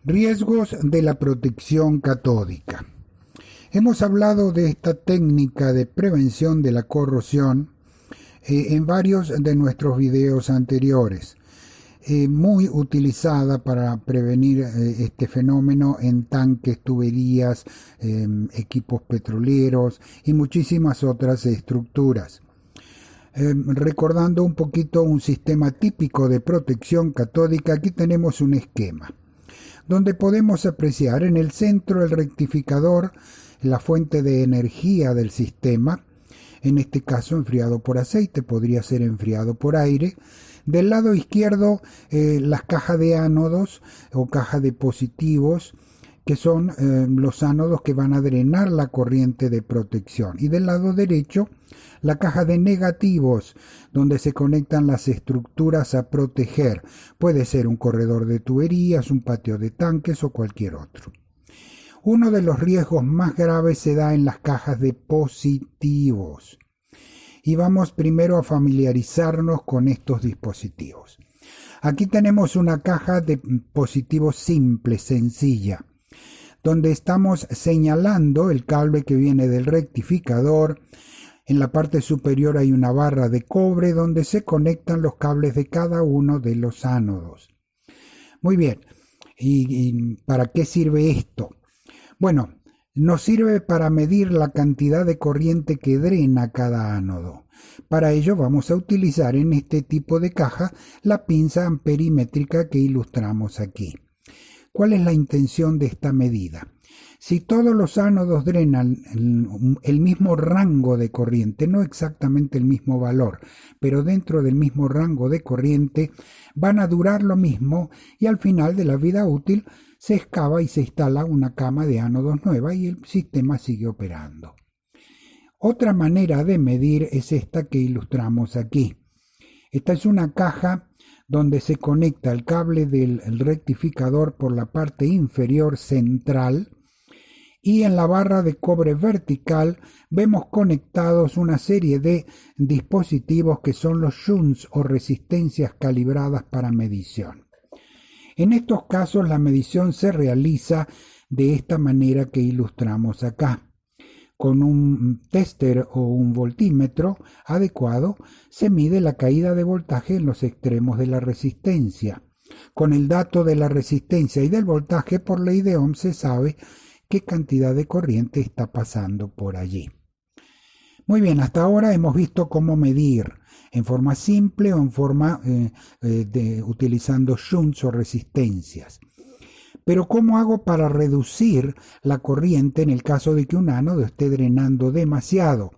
Riesgos de la protección catódica. Hemos hablado de esta técnica de prevención de la corrosión en varios de nuestros videos anteriores, muy utilizada para prevenir este fenómeno en tanques, tuberías, equipos petroleros y muchísimas otras estructuras. Recordando un poquito un sistema típico de protección catódica, aquí tenemos un esquema donde podemos apreciar en el centro el rectificador, la fuente de energía del sistema, en este caso enfriado por aceite, podría ser enfriado por aire. Del lado izquierdo las cajas de ánodos o cajas de positivos, que son los ánodos que van a drenar la corriente de protección. Y del lado derecho, la caja de negativos, donde se conectan las estructuras a proteger. Puede ser un corredor de tuberías, un patio de tanques o cualquier otro. Uno de los riesgos más graves se da en las cajas de positivos. Y vamos primero a familiarizarnos con estos dispositivos. Aquí tenemos una caja de positivos simple, sencilla, donde estamos señalando el cable que viene del rectificador. En la parte superior hay una barra de cobre donde se conectan los cables de cada uno de los ánodos. Muy bien, ¿y para qué sirve esto? Bueno, nos sirve para medir la cantidad de corriente que drena cada ánodo. Para ello vamos a utilizar en este tipo de caja la pinza amperimétrica que ilustramos aquí. ¿Cuál es la intención de esta medida? Si todos los ánodos drenan el mismo rango de corriente, no exactamente el mismo valor, pero dentro del mismo rango de corriente, van a durar lo mismo y al final de la vida útil se excava y se instala una cama de ánodos nueva y el sistema sigue operando. Otra manera de medir es esta que ilustramos aquí. Esta es una caja donde se conecta el cable del rectificador por la parte inferior central y en la barra de cobre vertical vemos conectados una serie de dispositivos que son los shunts o resistencias calibradas para medición. En estos casos la medición se realiza de esta manera que ilustramos acá. Con un tester o un voltímetro adecuado se mide la caída de voltaje en los extremos de la resistencia. Con el dato de la resistencia y del voltaje por ley de Ohm se sabe qué cantidad de corriente está pasando por allí. Muy bien, hasta ahora hemos visto cómo medir en forma simple o en forma utilizando shunts o resistencias. Pero ¿cómo hago para reducir la corriente en el caso de que un ánodo esté drenando demasiado?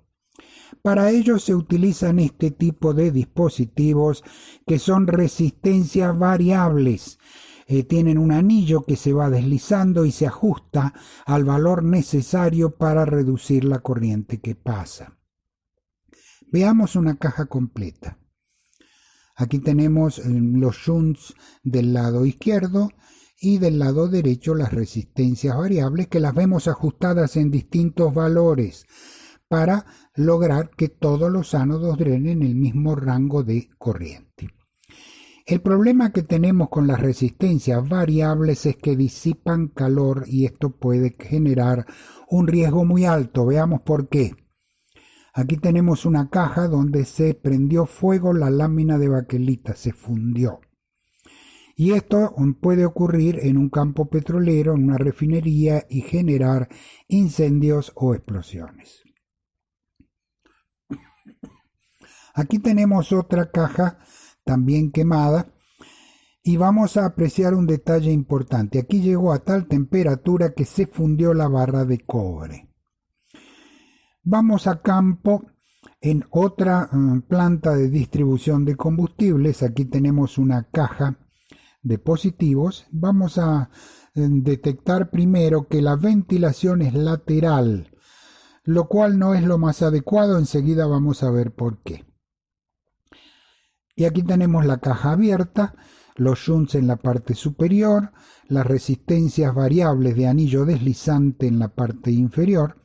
Para ello se utilizan este tipo de dispositivos que son resistencias variables. Tienen un anillo que se va deslizando y se ajusta al valor necesario para reducir la corriente que pasa. Veamos una caja completa. Aquí tenemos los shunts del lado izquierdo y del lado derecho las resistencias variables que las vemos ajustadas en distintos valores para lograr que todos los ánodos drenen el mismo rango de corriente. El problema que tenemos con las resistencias variables es que disipan calor y esto puede generar un riesgo muy alto. Veamos por qué. Aquí tenemos una caja donde se prendió fuego la lámina de baquelita, se fundió. Y esto puede ocurrir en un campo petrolero, en una refinería y generar incendios o explosiones. Aquí tenemos otra caja también quemada y vamos a apreciar un detalle importante. Aquí llegó a tal temperatura que se fundió la barra de cobre. Vamos a campo en otra planta de distribución de combustibles. Aquí tenemos una caja de positivos. Vamos a detectar primero que la ventilación es lateral, lo cual no es lo más adecuado. Enseguida vamos a ver por qué. Y aquí tenemos la caja abierta, los shunts en la parte superior, las resistencias variables de anillo deslizante en la parte inferior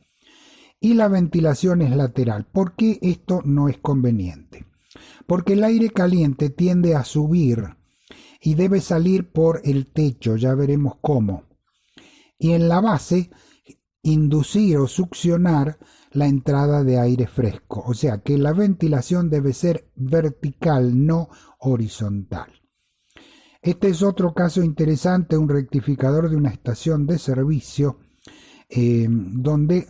y la ventilación es lateral. ¿Por qué esto no es conveniente? Porque el aire caliente tiende a subir y debe salir por el techo, ya veremos cómo. Y en la base, inducir o succionar la entrada de aire fresco, o sea que la ventilación debe ser vertical, no horizontal. Este es otro caso interesante, un rectificador de una estación de servicio donde,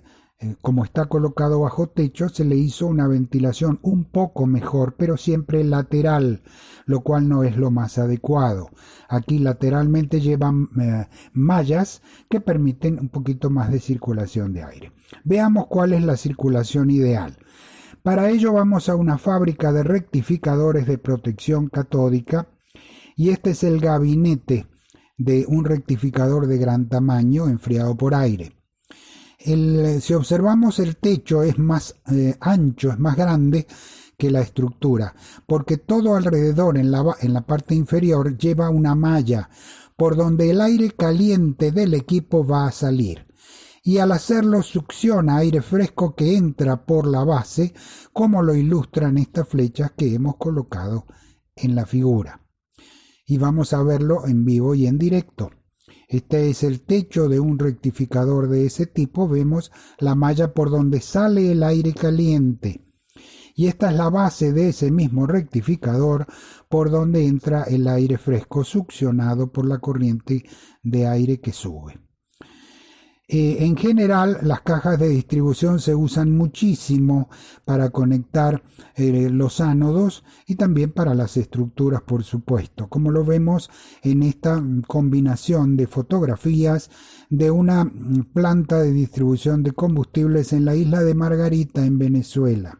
como está colocado bajo techo, se le hizo una ventilación un poco mejor, pero siempre lateral, lo cual no es lo más adecuado. Aquí lateralmente llevan mallas que permiten un poquito más de circulación de aire. Veamos cuál es la circulación ideal. Para ello vamos a una fábrica de rectificadores de protección catódica y este es el gabinete de un rectificador de gran tamaño enfriado por aire. Si observamos, el techo es más ancho, es más grande que la estructura, porque todo alrededor en la parte inferior lleva una malla por donde el aire caliente del equipo va a salir. Y al hacerlo succiona aire fresco que entra por la base, como lo ilustran estas flechas que hemos colocado en la figura. Y vamos a verlo en vivo y en directo. Este es el techo de un rectificador de ese tipo. Vemos la malla por donde sale el aire caliente. Y esta es la base de ese mismo rectificador por donde entra el aire fresco succionado por la corriente de aire que sube. En general, las cajas de distribución se usan muchísimo para conectar los ánodos y también para las estructuras, por supuesto, como lo vemos en esta combinación de fotografías de una planta de distribución de combustibles en la isla de Margarita, en Venezuela.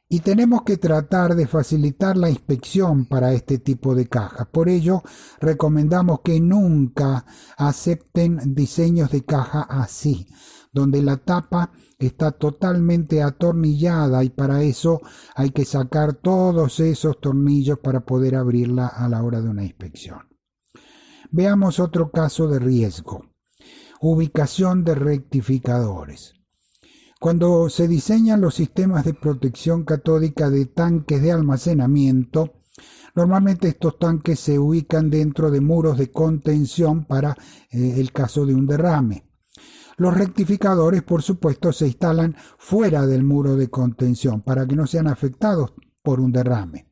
Y tenemos que tratar de facilitar la inspección para este tipo de cajas. Por ello, recomendamos que nunca acepten diseños de caja así, donde la tapa está totalmente atornillada y para eso hay que sacar todos esos tornillos para poder abrirla a la hora de una inspección. Veamos otro caso de riesgo. Ubicación de rectificadores. Cuando se diseñan los sistemas de protección catódica de tanques de almacenamiento, normalmente estos tanques se ubican dentro de muros de contención para el caso de un derrame. Los rectificadores, por supuesto, se instalan fuera del muro de contención para que no sean afectados por un derrame.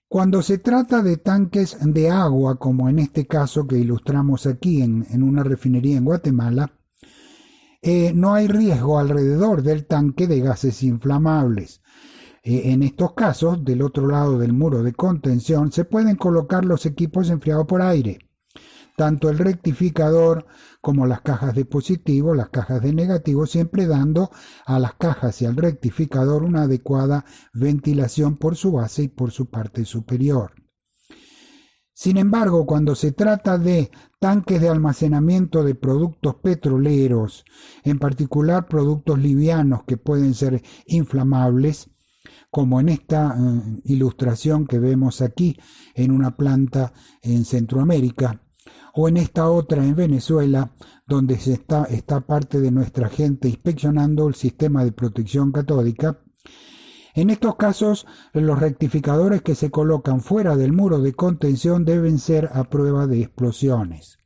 Cuando se trata de tanques de agua, como en este caso que ilustramos aquí en una refinería en Guatemala, no hay riesgo alrededor del tanque de gases inflamables. En estos casos, del otro lado del muro de contención, se pueden colocar los equipos enfriados por aire. Tanto el rectificador como las cajas de positivo, las cajas de negativo, siempre dando a las cajas y al rectificador una adecuada ventilación por su base y por su parte superior. Sin embargo, cuando se trata de tanques de almacenamiento de productos petroleros, en particular productos livianos que pueden ser inflamables, como en esta ilustración que vemos aquí en una planta en Centroamérica, o en esta otra en Venezuela, donde está parte de nuestra gente inspeccionando el sistema de protección catódica. En estos casos, los rectificadores que se colocan fuera del muro de contención deben ser a prueba de explosiones,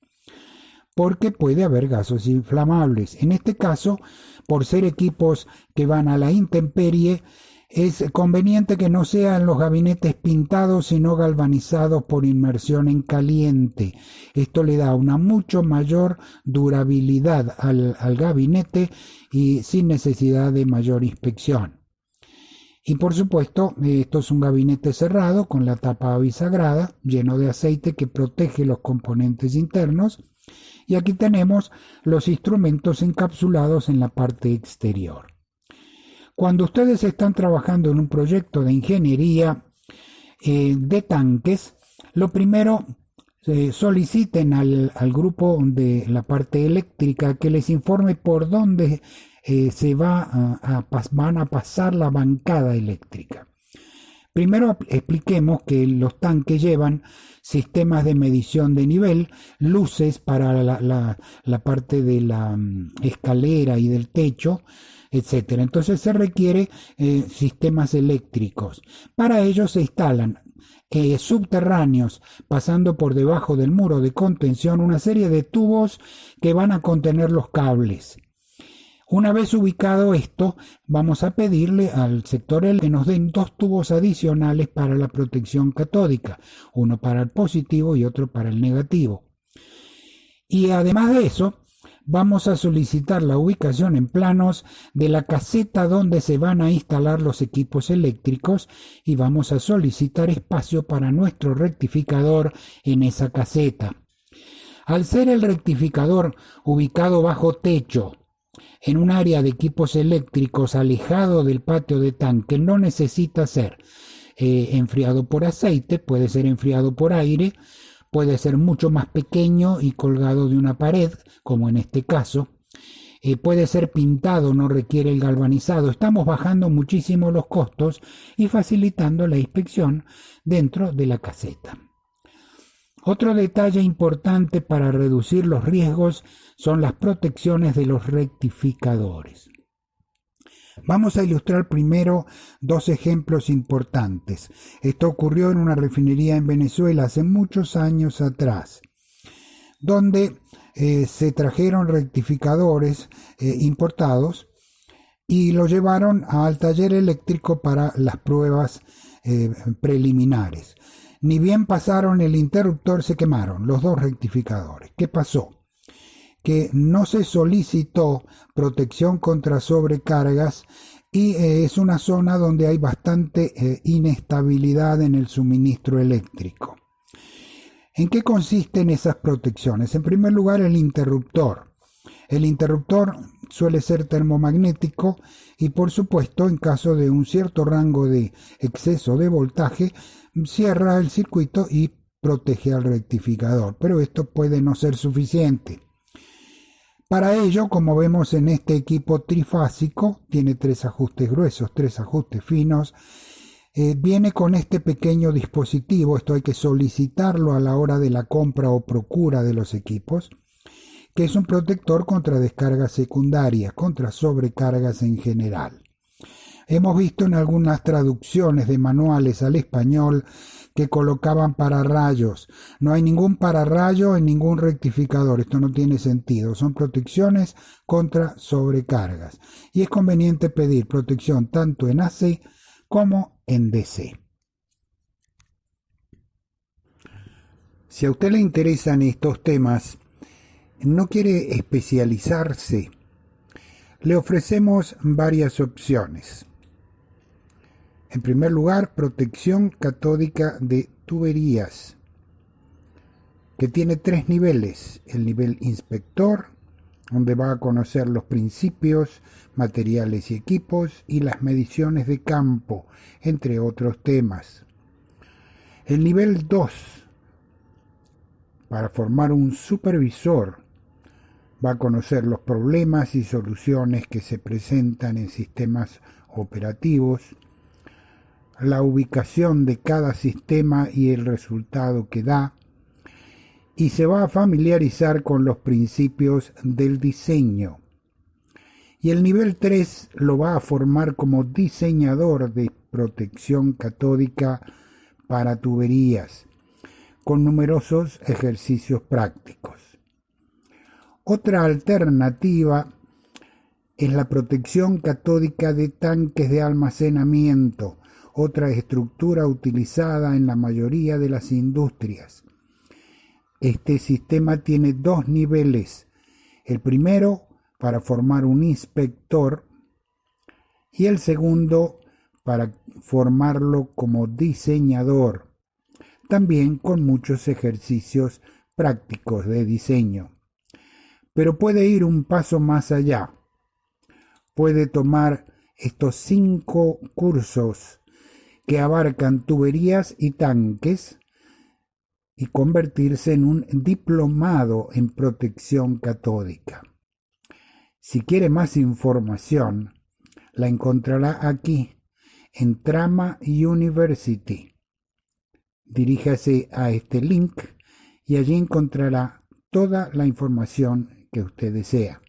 porque puede haber gases inflamables. En este caso, por ser equipos que van a la intemperie, es conveniente que no sean los gabinetes pintados, sino galvanizados por inmersión en caliente. Esto le da una mucho mayor durabilidad al gabinete y sin necesidad de mayor inspección. Y por supuesto, esto es un gabinete cerrado con la tapa bisagrada, lleno de aceite que protege los componentes internos. Y aquí tenemos los instrumentos encapsulados en la parte exterior. Cuando ustedes están trabajando en un proyecto de ingeniería de tanques, lo primero, soliciten al grupo de la parte eléctrica que les informe por dónde van a pasar la bancada eléctrica. Primero expliquemos que los tanques llevan sistemas de medición de nivel, luces para la parte de la escalera y del techo, etc. Entonces se requiere sistemas eléctricos. Para ello se instalan subterráneos, pasando por debajo del muro de contención, una serie de tubos que van a contener los cables. Una vez ubicado esto, vamos a pedirle al sector L que nos den 2 tubos adicionales para la protección catódica, uno para el positivo y otro para el negativo. Y además de eso, vamos a solicitar la ubicación en planos de la caseta donde se van a instalar los equipos eléctricos y vamos a solicitar espacio para nuestro rectificador en esa caseta. Al ser el rectificador ubicado bajo techo, en un área de equipos eléctricos alejado del patio de tanque, no necesita ser enfriado por aceite, puede ser enfriado por aire, puede ser mucho más pequeño y colgado de una pared, como en este caso. Puede ser pintado, no requiere el galvanizado. Estamos bajando muchísimo los costos y facilitando la inspección dentro de la caseta. Otro detalle importante para reducir los riesgos son las protecciones de los rectificadores. Vamos a ilustrar primero 2 ejemplos importantes. Esto ocurrió en una refinería en Venezuela hace muchos años atrás, donde se trajeron rectificadores importados y lo llevaron al taller eléctrico para las pruebas preliminares. Ni bien pasaron el interruptor, se quemaron los 2 rectificadores. ¿Qué pasó? Que no se solicitó protección contra sobrecargas y es una zona donde hay bastante inestabilidad en el suministro eléctrico. ¿En qué consisten esas protecciones? En primer lugar, el interruptor. El interruptor suele ser termomagnético y, por supuesto, en caso de un cierto rango de exceso de voltaje, cierra el circuito y protege al rectificador, pero esto puede no ser suficiente. Para ello, como vemos en este equipo trifásico, tiene 3 ajustes gruesos, 3 ajustes finos, viene con este pequeño dispositivo. Esto hay que solicitarlo a la hora de la compra o procura de los equipos, que es un protector contra descargas secundarias, contra sobrecargas en general. Hemos visto en algunas traducciones de manuales al español que colocaban pararrayos. No hay ningún pararrayo en ningún rectificador. Esto no tiene sentido. Son protecciones contra sobrecargas. Y es conveniente pedir protección tanto en AC como en DC. Si a usted le interesan estos temas, no quiere especializarse, le ofrecemos varias opciones. En primer lugar, protección catódica de tuberías, que tiene 3 niveles. El nivel inspector, donde va a conocer los principios, materiales y equipos y las mediciones de campo, entre otros temas. El nivel 2, para formar un supervisor, va a conocer los problemas y soluciones que se presentan en sistemas operativos, la ubicación de cada sistema y el resultado que da, y se va a familiarizar con los principios del diseño. Y el nivel 3 lo va a formar como diseñador de protección catódica para tuberías, con numerosos ejercicios prácticos. Otra alternativa es la protección catódica de tanques de almacenamiento, otra estructura utilizada en la mayoría de las industrias. Este sistema tiene 2 niveles. El primero para formar un inspector y el segundo para formarlo como diseñador, también con muchos ejercicios prácticos de diseño. Pero puede ir un paso más allá. Puede tomar estos 5 cursos que abarcan tuberías y tanques y convertirse en un diplomado en protección catódica. Si quiere más información, la encontrará aquí, en Trama University. Diríjase a este link y allí encontrará toda la información que usted desea.